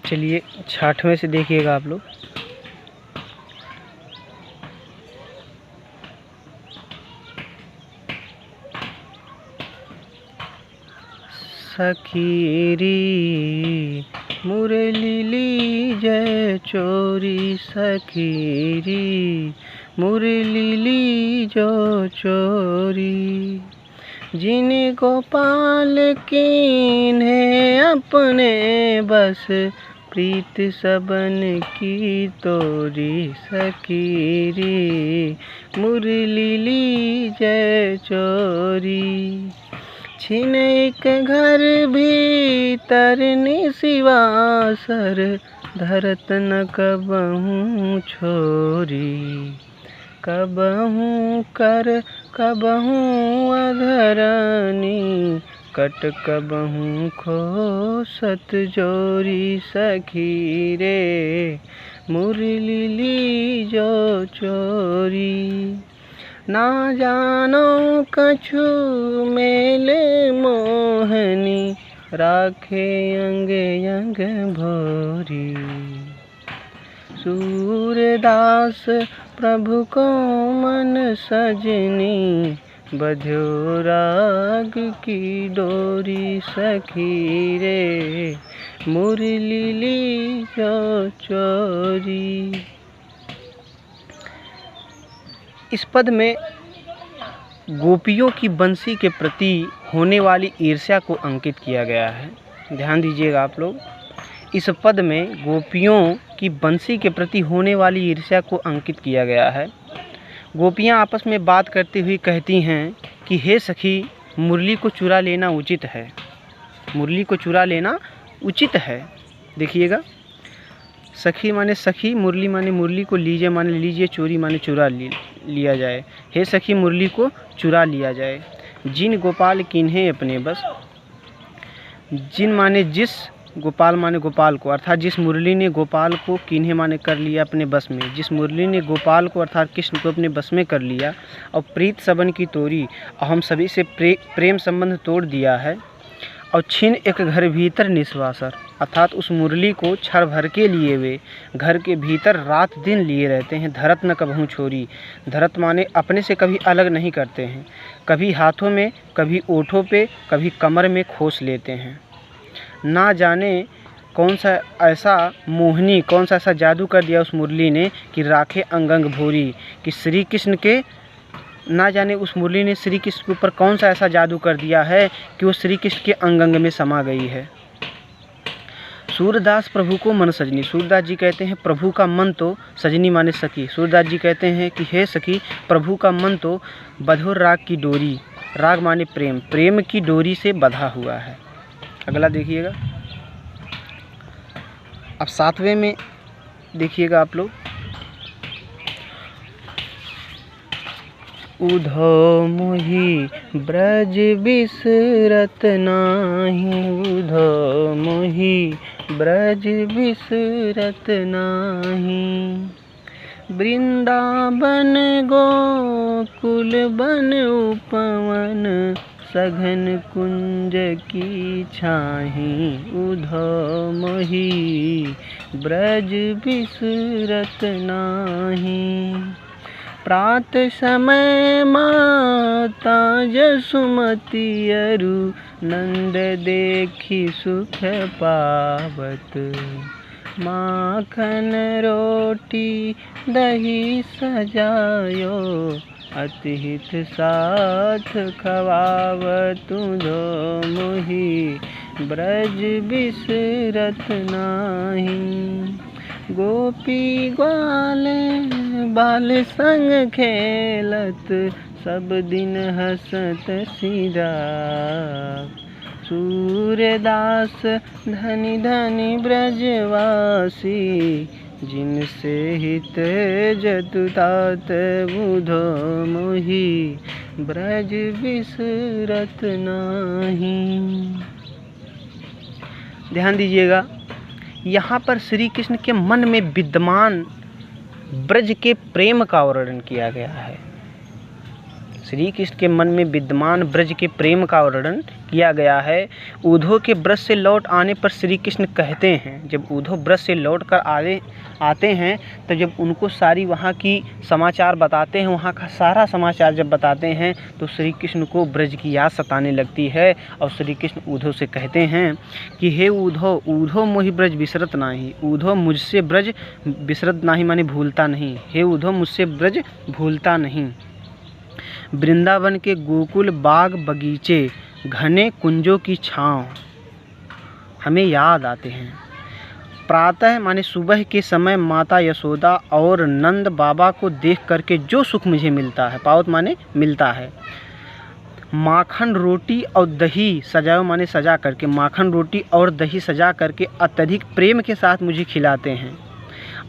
चलिए 6वें से देखिएगा आप लोग। सखीरी मुरली लीजै चोरी, सखीरी मुरली लीजो चोरी। जिन गोपाल कीन्हे अपने बस, प्रीत सबन की तोरी, सखीरी मुरली लीजै चोरी। छिन एक घर भीतर निसिवासर, धरत न कबहूँ छोरी। कबहूँ कर कबहूँ अधरनी, कट कबहूँ खोसत जोरी, सखी रे मुरली लीजो चोरी। ना जानो कछु मेले मोहनी, राखे अंग अंग भोरी। सूरदास प्रभु को मन सजनी, बध्यो राग की डोरी, सखी रे मुरली लीजो चोरी। इस पद में गोपियों की बंसी के प्रति होने वाली ईर्ष्या को अंकित किया गया है। ध्यान दीजिएगा आप लोग, इस पद में गोपियों की बंसी के प्रति होने वाली ईर्ष्या को अंकित किया गया है। गोपियाँ आपस में बात करती हुई कहती हैं कि हे सखी, मुरली को चुरा लेना उचित है, मुरली को चुरा लेना उचित है। देखिएगा, सखी माने सखी, मुरली माने मुरली को, लीजिए माने लीजिए, चोरी माने चुरा लिया जाए। हे सखी, मुरली को चुरा लिया जाए। जिन गोपाल कीन्हे अपने बस, जिन माने जिस, गोपाल माने गोपाल को, अर्थात जिस मुरली ने गोपाल को कीन्हे माने कर लिया अपने बस में, जिस मुरली ने गोपाल को अर्थात कृष्ण को अपने बस में कर लिया, और प्रीत सबन की तोरी, और हम सभी से प्रेम संबंध तोड़ दिया है। और छिन एक घर भीतर निस्वासर, अर्थात उस मुरली को क्षण भर के लिए वे घर के भीतर रात दिन लिए रहते हैं। धरत न कबहूँ छोरी, धरत माने अपने से कभी अलग नहीं करते हैं, कभी हाथों में, कभी ओठों पे, कभी कमर में खोस लेते हैं। ना जाने कौन सा ऐसा मोहनी, कौन सा ऐसा जादू कर दिया उस मुरली ने कि राखे अंग अंग भोरी, कि श्री कृष्ण के, ना जाने उस मुरली ने श्री कृष्ण के ऊपर कौन सा ऐसा जादू कर दिया है कि वो श्री कृष्ण के अंग अंग में समा गई है। सूरदास प्रभु को मन सजनी, सूरदास जी कहते हैं प्रभु का मन तो, सजनी माने सखी, सूरदास जी कहते हैं कि हे सखी, प्रभु का मन तो बधुर राग की डोरी, राग माने प्रेम, प्रेम की डोरी से बंधा हुआ है। अगला देखिएगा, अब 7वें में देखिएगा आप लोग। उधो मोहि ब्रज बिसरत नाही, उधो मोहि ब्रज बिसरत नाही। वृंदावन गोकुल बन उपवन, सघन कुंज की छाही। उधो मोहि ब्रज बिसरत नाही। प्रात समय माता जसुमती अरु, नंद देखी सुख पावत। माखन रोटी दही सजायो, अति हित साथ खवावत। उधो मोहि ब्रज बिसरत नाही। गोपी ग्वाल बाल संग खेलत, सब दिन हंसत सिरा। सूरदास धनी धनी ब्रजवासी, जिनसे हित जतुतात। बुधो मोहि ब्रज बिसरत नाही। ध्यान दीजिएगा, यहाँ पर श्री कृष्ण के मन में विद्यमान ब्रज के प्रेम का वर्णन किया गया है। श्री कृष्ण के मन में विद्यमान ब्रज के प्रेम का वर्णन किया गया है। उद्धव के ब्रज से लौट आने पर श्री कृष्ण कहते हैं, जब उद्धव ब्रज से लौट कर आते हैं तो जब उनको सारी वहाँ की समाचार बताते हैं, वहाँ का सारा समाचार जब बताते हैं तो श्री कृष्ण को ब्रज की याद सताने लगती है और श्री कृष्ण उद्धव से कहते हैं कि हे उद्धव, उद्धव मोहि ब्रज बिसरत नाही, उद्धव मुझसे ब्रज बिसरत नाही माने भूलता नहीं, हे उद्धव मुझसे ब्रज भूलता नहीं। वृंदावन के गोकुल बाग बगीचे घने कुंजों की छाँव हमें याद आते हैं। प्रातः माने सुबह के समय माता यशोदा और नंद बाबा को देख करके जो सुख मुझे मिलता है, पावत माने मिलता है, माखन रोटी और दही सजाओ माने सजा करके, माखन रोटी और दही सजा करके अत्यधिक प्रेम के साथ मुझे खिलाते हैं।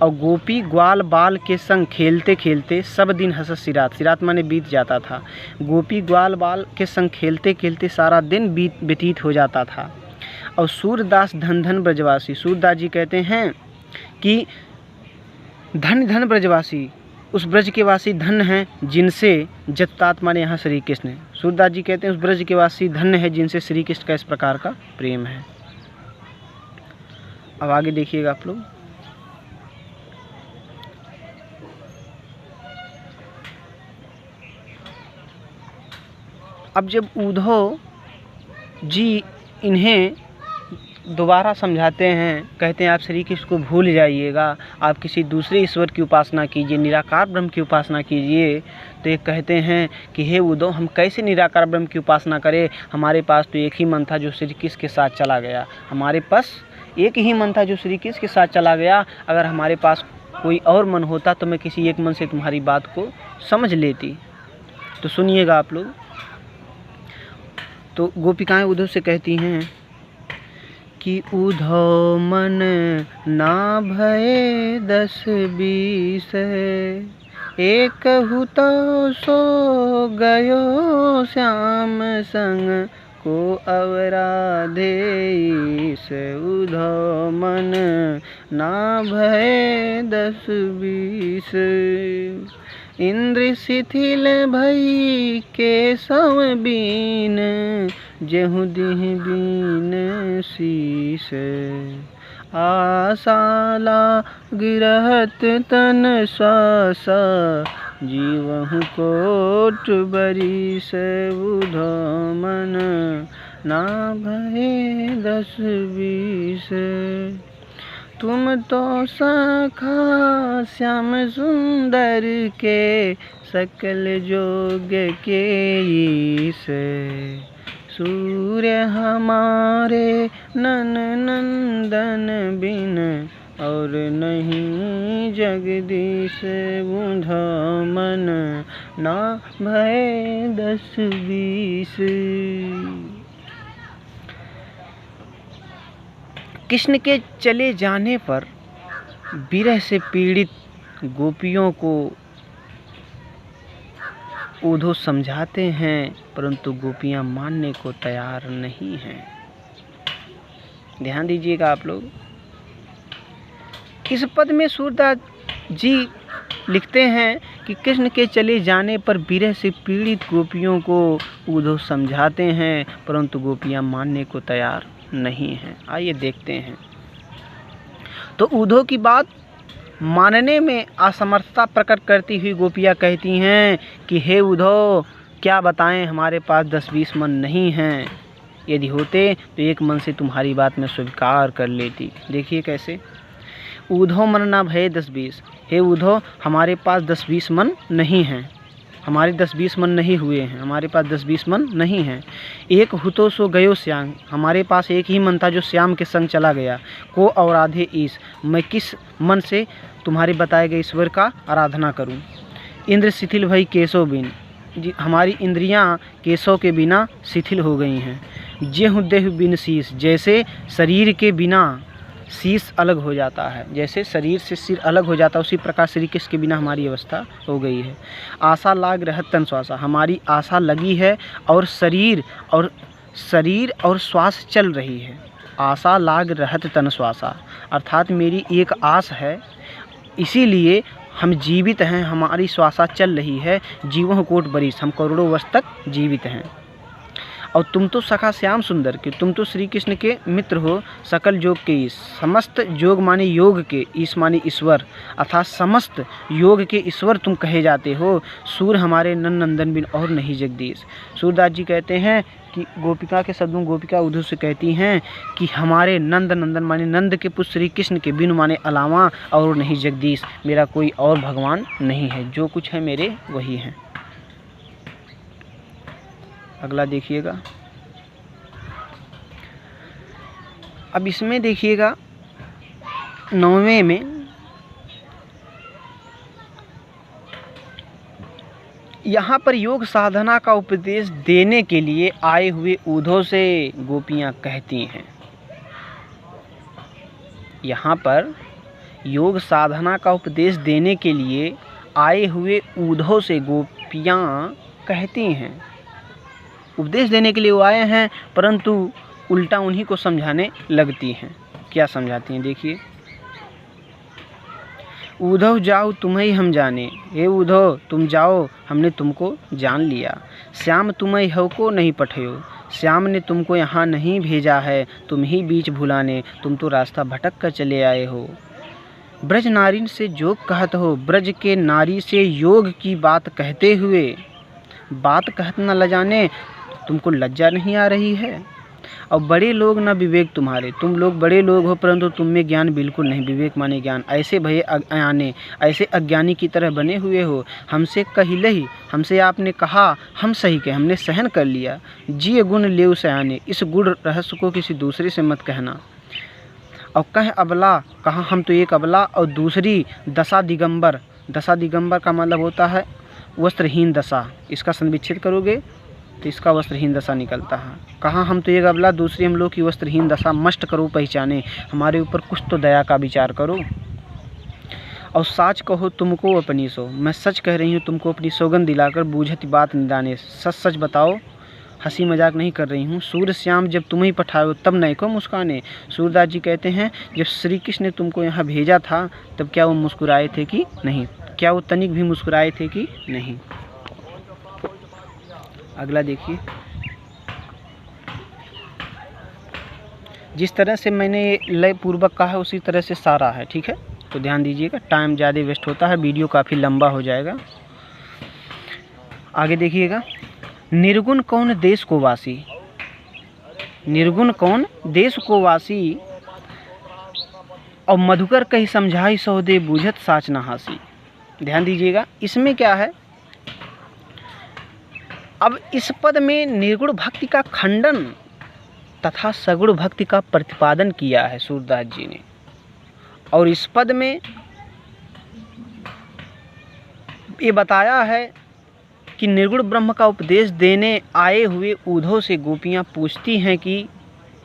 और गोपी ग्वाल बाल के संग खेलते खेलते सब दिन हंसत सिरात, सिरात माने बीत जाता था, गोपी ग्वाल बाल के संग खेलते खेलते सारा दिन व्यतीत हो जाता था। और सूरदास धन धन ब्रजवासी, सूरदास जी कहते हैं कि धन धन ब्रजवासी, उस ब्रज के वासी धन हैं जिनसे जत्तात माने यहाँ श्री कृष्ण, सूरदास जी कहते हैं उस ब्रज के वासी धन्य है जिनसे श्री कृष्ण का इस प्रकार का प्रेम है। अब आगे देखिएगा आप लोग। अब जब उद्धव जी इन्हें दोबारा समझाते हैं, कहते हैं आप श्री कृष्ण को भूल जाइएगा, आप किसी दूसरे ईश्वर की उपासना कीजिए, निराकार ब्रह्म की उपासना कीजिए। तो ये कहते हैं कि हे उद्धव, हम कैसे निराकार ब्रह्म की उपासना करें, हमारे पास तो एक ही मन था जो श्री कृष्ण के साथ चला गया, हमारे पास एक ही मन था जो श्री कृष्ण के साथ चला गया, अगर हमारे पास कोई और मन होता तो मैं किसी एक मन से तुम्हारी बात को समझ लेती। तो सुनिएगा आप लोग। तो गोपिकाएं उद्धव से कहती हैं कि उद्धव मन ना भये 10-20, एक हुतो सो गयो श्याम संग को अवराधे, उद्धव मन ना भये 10-20, इंद्र शिथिल भई केशव बीन, जेहु दिह बीन शीस, आशाला गिरहत तन श्वास, जीवहु कोट बरिस, उद्धव मन ना भये 10-20, तुम तो सखा श्याम सुंदर के, सकल जोग के ईश, सूर्य हमारे नन नंदन बिन, और नहीं जगदीश, उद्धव मन ना भये 10-20। कृष्ण के चले जाने पर विरह से पीड़ित गोपियों को उद्धव समझाते हैं, परंतु गोपियां मानने को तैयार नहीं हैं। ध्यान दीजिएगा आप लोग। इस पद में सूरदास जी लिखते हैं कि कृष्ण के चले जाने पर विरह से पीड़ित गोपियों को उद्धव समझाते हैं, परंतु गोपियां मानने को तैयार नहीं हैं। आइए देखते हैं। तो उद्धव की बात मानने में असमर्थता प्रकट करती हुई गोपियां कहती हैं कि हे उद्धव, क्या बताएं, हमारे पास 10-20 मन नहीं हैं, यदि होते तो एक मन से तुम्हारी बात मैं स्वीकार कर लेती। देखिए कैसे, उद्धव मन ना भये 10-20, हे उद्धव हमारे पास 10-20 मन नहीं हैं, हमारे 10-20 मन नहीं हुए हैं, हमारे पास 10-20 मन नहीं हैं। एक हुतो सो गयो श्याम, हमारे पास एक ही मन था जो श्याम के संग चला गया। को औराधे ईश, मैं किस मन से तुम्हारे बताए गए ईश्वर का आराधना करूं। इंद्र शिथिल भई केशव बिन, जी हमारी इंद्रियां केशव के बिना शिथिल हो गई हैं। जेहु देह बिन शीश, जैसे शरीर के बिना शीश अलग हो जाता है, जैसे शरीर से सिर अलग हो जाता है, उसी प्रकार श्री कृष्ण के बिना हमारी अवस्था हो गई है। आशा लाग रहत तन श्वासा, हमारी आशा लगी है और शरीर और श्वास चल रही है। आशा लाग रहत तन श्वासा, अर्थात मेरी एक आस है, इसीलिए हम जीवित हैं, हमारी श्वासा चल रही है, जीवों कोट बरिस, हम करोड़ों वर्ष तक जीवित हैं। और तुम तो सखा श्याम सुंदर के, तुम तो श्री कृष्ण के मित्र हो, सकल योग के ईश, समस्त योग माने योग के, ईश माने ईश्वर, अर्थात समस्त योग के ईश्वर तुम कहे जाते हो। सूर हमारे नंदन बिन और नहीं जगदीश। सूरदास जी कहते हैं कि गोपिका के शब्दों, गोपिका उद्धव से कहती हैं कि हमारे नंद, नंदन माने नंद के पुत्र श्री कृष्ण के बिन माने अलावा और नहीं जगदीश, मेरा कोई और भगवान नहीं है, जो कुछ है मेरे वही हैं। अगला देखिएगा। अब इसमें देखिएगा 9वें में यहाँ पर योग साधना का उपदेश देने के लिए आए हुए उद्धव से गोपियाँ कहती हैं। यहाँ पर योग साधना का उपदेश देने के लिए आए हुए उद्धव से गोपियाँ कहती हैं। उपदेश देने के लिए वो आए हैं, परंतु उल्टा उन्हीं को समझाने लगती हैं। क्या समझाती हैं देखिए। उद्धव जाओ तुम्हें हम जाने, हे उद्धव तुम जाओ हमने तुमको जान लिया। श्याम तुम्हें हो को नहीं पठयो, श्याम ने तुमको यहाँ नहीं भेजा है, तुम ही बीच भुलाने, तुम तो रास्ता भटक कर चले आए हो। ब्रज नारी से जोग कहत हो, ब्रज के नारी से योग की बात कहते हुए बात कहत न लजाने, तुमको लज्जा नहीं आ रही है। और बड़े लोग न विवेक तुम्हारे, तुम लोग बड़े लोग हो परंतु तुम में ज्ञान बिल्कुल नहीं, विवेक माने ज्ञान, ऐसे भये अयाने, ऐसे अज्ञानी की तरह बने हुए हो। हमसे कहिले ही, हमसे आपने कहा हम सही के, हमने सहन कर लिया। जी गुण लेव सयाने, इस गुण रहस्य को किसी दूसरे से मत कहना। और कह अबला, कहा हम तो एक अबला, और दूसरी दशा दिगंबर। दशा दिगंबर का मतलब होता है वस्त्रहीन दशा, इसका संविच्छेद करोगे तो इसका वस्त्रहीन दशा निकलता है। कहाँ हम तो एक अबला, दूसरी हम लोग की वस्त्रहीन दशा मस्ट करो पहचाने, हमारे ऊपर कुछ तो दया का विचार करो। और साच कहो तुमको अपनी सो, मैं सच कह रही हूँ तुमको अपनी सौगंध दिलाकर, बूझती बात निदाने, सच सच बताओ हंसी मजाक नहीं कर रही हूँ। सूर्य श्याम जब तुम ही पठाओ तब नहीं को मुस्काने। सूरदास जी कहते हैं जब श्री कृष्ण ने तुमको यहाँ भेजा था तब क्या वो मुस्कुराए थे कि नहीं, क्या वो तनिक भी मुस्कुराए थे कि नहीं। अगला देखिए। जिस तरह से मैंने लय पूर्वक कहा है उसी तरह से सारा है, ठीक है, तो ध्यान दीजिएगा, टाइम ज़्यादा वेस्ट होता है, वीडियो काफ़ी लंबा हो जाएगा। आगे देखिएगा। निर्गुण कौन देश को वासी, निर्गुण कौन देश को वासी, और मधुकर कही समझाई सौदे बूझत साच न हासी। ध्यान दीजिएगा, इसमें क्या है, अब इस पद में निर्गुण भक्ति का खंडन तथा सगुण भक्ति का प्रतिपादन किया है सूरदास जी ने। और इस पद में ये बताया है कि निर्गुण ब्रह्म का उपदेश देने आए हुए उद्धव से गोपियाँ पूछती हैं कि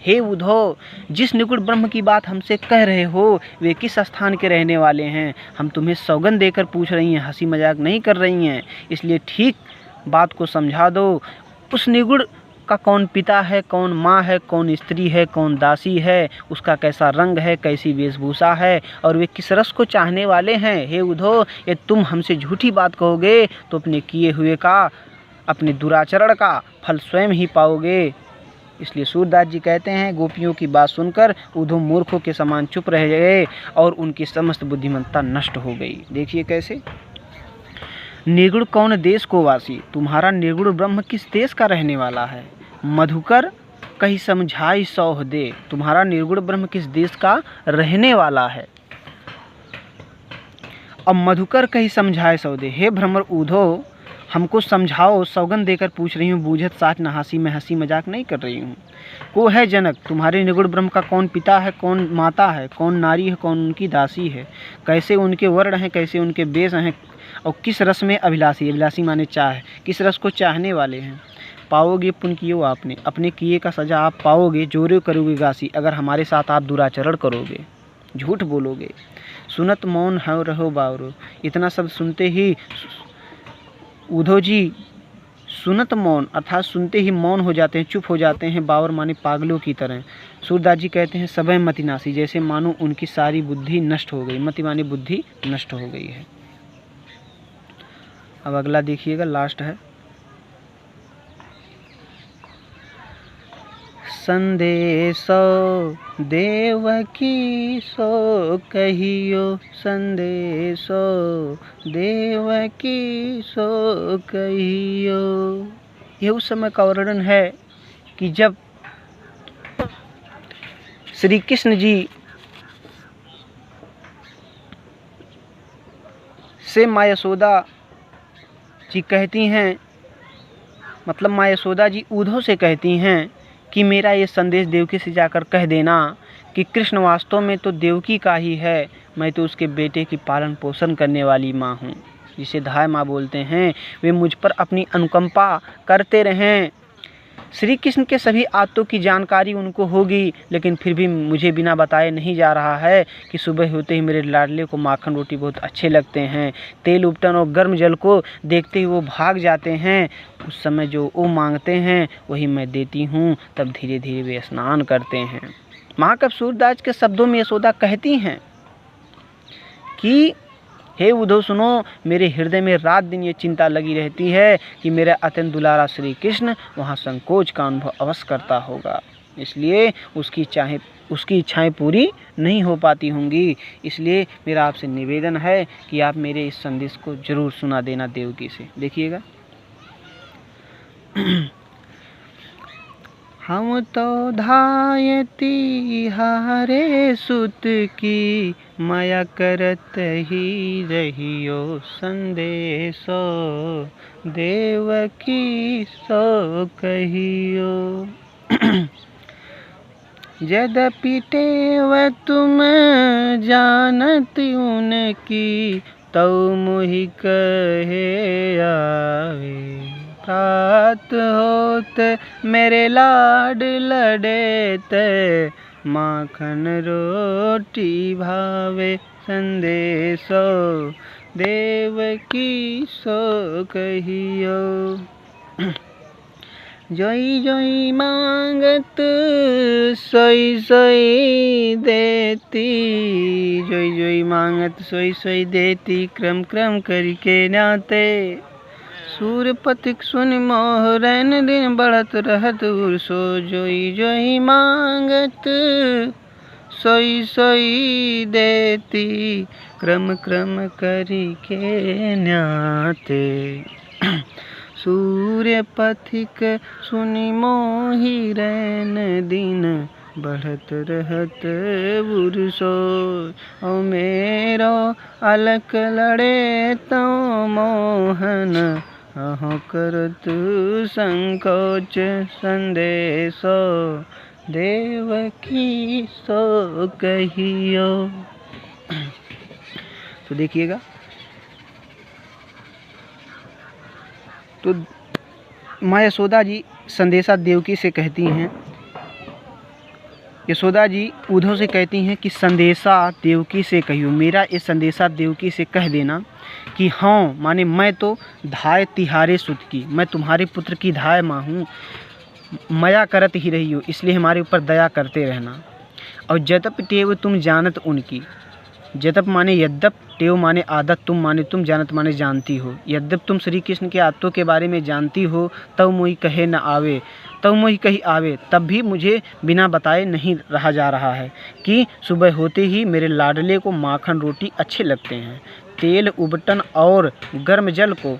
हे उद्धव, जिस निर्गुण ब्रह्म की बात हमसे कह रहे हो वे किस स्थान के रहने वाले हैं, हम तुम्हें सौगंध देकर पूछ रही हैं, हंसी मजाक नहीं कर रही हैं, इसलिए ठीक बात को समझा दो। उस निर्गुण का कौन पिता है, कौन माँ है, कौन स्त्री है, कौन दासी है, उसका कैसा रंग है, कैसी वेशभूषा है, और वे किस रस को चाहने वाले हैं। हे उद्धव, ये तुम हमसे झूठी बात कहोगे तो अपने किए हुए का, अपने दुराचरण का फल स्वयं ही पाओगे। इसलिए सूरदास जी कहते हैं गोपियों की बात सुनकर उद्धव मूर्खों के समान चुप रह गए और उनकी समस्त बुद्धिमत्ता नष्ट हो गई। देखिए कैसे। निर्गुण कौन देश को वासी, तुम्हारा निर्गुण ब्रह्म किस देश का रहने वाला है। मधुकर कहीं समझाई सौह दे, तुम्हारा निर्गुण ब्रह्म किस देश का रहने वाला है। अब मधुकर कहीं समझाए सौह दे, हे भ्रमर उद्धव हमको समझाओ, सौगंध देकर पूछ रही हूँ, बूझत साच न हासी, मैं हंसी मजाक नहीं कर रही हूँ। को है जनक, तुम्हारे निर्गुण ब्रह्म का कौन पिता है, कौन माता है, कौन नारी है, कौन उनकी दासी है, कैसे उनके वर्ण हैं, कैसे उनके वेश हैं, और किस रस में अभिलाषी, अभिलाषी माने चाह, किस रस को चाहने वाले हैं। पाओगे पुण्य किए आपने, अपने किए का सजा आप पाओगे, जोरे करोगे गासी, अगर हमारे साथ आप दुराचरण करोगे, झूठ बोलोगे। सुनत मौन है रहो बावरो, इतना सब सुनते ही उद्धव जी सुनत मौन अर्थात सुनते ही मौन हो जाते हैं, चुप हो जाते हैं, बावर माने पागलों की तरह। सूरदास जी कहते हैं सबय मतिनासी, जैसे मानो उनकी सारी बुद्धि नष्ट हो गई, मति माने बुद्धि नष्ट हो गई है। अब अगला देखिएगा, लास्ट है। संदेशो देवकी सो कहियो, संदेशो देवकी सो कहियो। यह उस समय का वर्णन है कि जब श्री कृष्ण जी से माँ यशोदा जी कहती हैं, मतलब माँ यशोदा जी उद्धव से कहती हैं कि मेरा ये संदेश देवकी से जाकर कह देना कि कृष्ण वास्तव में तो देवकी का ही है, मैं तो उसके बेटे की पालन पोषण करने वाली माँ हूँ, जिसे धाय माँ बोलते हैं। वे मुझ पर अपनी अनुकंपा करते रहें। श्री कृष्ण के सभी आत्तों की जानकारी उनको होगी, लेकिन फिर भी मुझे बिना बताए नहीं जा रहा है कि सुबह होते ही मेरे लाडले को माखन रोटी बहुत अच्छे लगते हैं। तेल उपटन और गर्म जल को देखते ही वो भाग जाते हैं। उस समय जो वो मांगते हैं वही मैं देती हूँ। तब धीरे धीरे वे स्नान करते हैं। महाकवि सूरदास के शब्दों में यशोदा कहती हैं कि हे उद्धव सुनो, मेरे हृदय में रात दिन ये चिंता लगी रहती है कि मेरा अत्यंत दुलारा श्री कृष्ण वहाँ संकोच का अनुभव अवश्य करता होगा, इसलिए उसकी इच्छाएं पूरी नहीं हो पाती होंगी। इसलिए मेरा आपसे निवेदन है कि आप मेरे इस संदेश को जरूर सुना देना देवकी से। देखिएगा, हम तो धायती हारे सुत की, माया करत ही रहियो, संदेशो देवकी सो कहियो। यद्यपि टेव तुम जानत उनकी, तौ मोहि कहे आवे, रात होत मेरे लाड लड़ेत, माखन रोटी भावे, संदेशो देवकी सो कहियो। जोई जोई मांगत सोई सोई देती, जोई जोई मांगत सोई सोई देती, क्रम क्रम करके नाते, सूरपतिक सुन मोह रैन दिन बढ़त रहत उर्सो, जोई जोई मांगत सोई सोई देती, क्रम क्रम करी के न्याते, सूर्य पथिक सुनि मोहि रैन दिन बढ़त रहत उर्सो, ओ मेरो अलक लड़े तो मोहन, अहो करत संकोच, संदेशो देवकी सो कहियो। तो देखिएगा, तो माँ यशोदा जी संदेशा देवकी से कहती हैं, यशोदा जी उद्धव से कहती हैं कि संदेशा देवकी से कहियो, मेरा ये संदेशा देवकी से कह देना कि हाँ, माने मैं तो धाय तिहारे सुत की, मैं तुम्हारे पुत्र की धाय माँ हूँ, माया करत ही रही हो, इसलिए हमारे ऊपर दया करते रहना। और जतप टेव तुम जानत उनकी, जतप माने यद्यप, टेव माने आदत, तुम माने तुम, जानत माने जानती हो, यद्यप तुम श्री कृष्ण के आत्तों के बारे में जानती हो, तब मोहि कहे न आवे, तब मोहि कही आवे, तब भी मुझे बिना बताए नहीं रहा जा रहा है कि सुबह होते ही मेरे लाडले को माखन रोटी अच्छे लगते हैं। तेल उबटन और गर्म जल को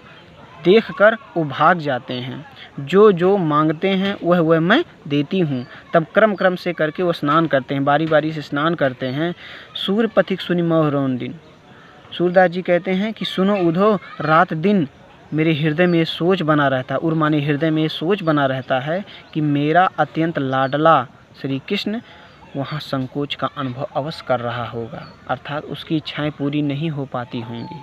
देखकर वो भाग जाते हैं। जो जो मांगते हैं वह मैं देती हूँ। तब क्रम क्रम से करके वो स्नान करते हैं, बारी बारी से स्नान करते हैं। सूर्य पथिक सुनि मोह रौन दिन, सूरदास जी कहते हैं कि सुनो उद्धव, रात दिन मेरे हृदय में सोच बना रहता है, उर माने हृदय में सोच बना रहता है कि मेरा अत्यंत लाडला श्री कृष्ण वहाँ संकोच का अनुभव अवश्य कर रहा होगा, अर्थात उसकी इच्छाएं पूरी नहीं हो पाती होंगी।